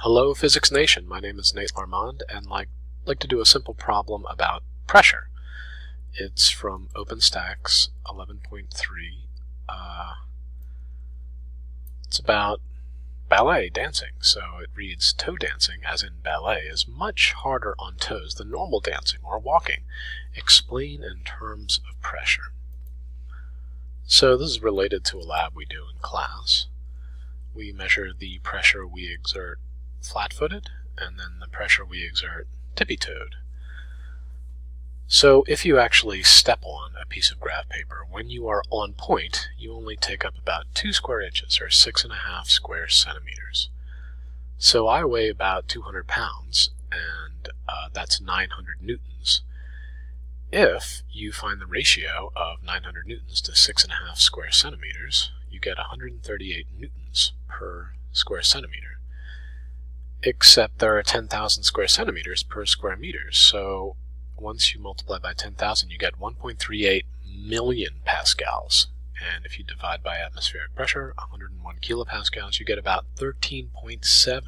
Hello Physics Nation, my name is Nate Armand and I'd like to do a simple problem about pressure. It's from openstax 11.3. It's about ballet dancing, so it reads toe dancing, as in ballet, is much harder on toes than normal dancing or walking. Explain in terms of pressure. So this is related to a lab we do in class. We measure the pressure we exert flat-footed, and then the pressure we exert tippy-toed. So if you actually step on a piece of graph paper, when you are on point, you only take up about 2 square inches, or 6.5 square centimeters. So I weigh about 200 pounds, and that's 900 newtons. If you find the ratio of 900 newtons to 6.5 square centimeters, you get 138 newtons per square centimeter. Except there are 10,000 square centimeters per square meter, so once you multiply by 10,000 you get 1.38 million pascals, and if you divide by atmospheric pressure, 101 kilopascals, you get about 13.7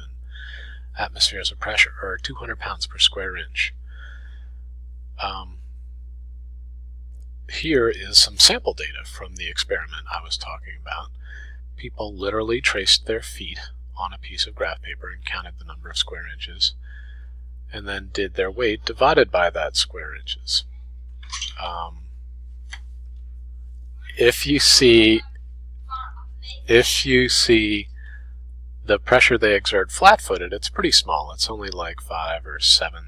atmospheres of pressure, or 200 pounds per square inch. Here is some sample data from the experiment I was talking about. People literally traced their feet on a piece of graph paper and counted the number of square inches, and then did their weight divided by that square inches. If you see the pressure they exert flat-footed, it's pretty small. It's only like 5 or 7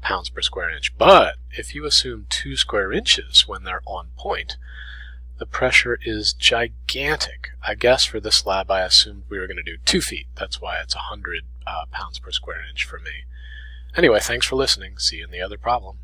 pounds per square inch. But if you assume 2 square inches when they're on point, the pressure is gigantic. I guess for this lab I assumed we were going to do 2 feet. That's why it's 100 pounds per square inch for me. Anyway, thanks for listening. See you in the other problem.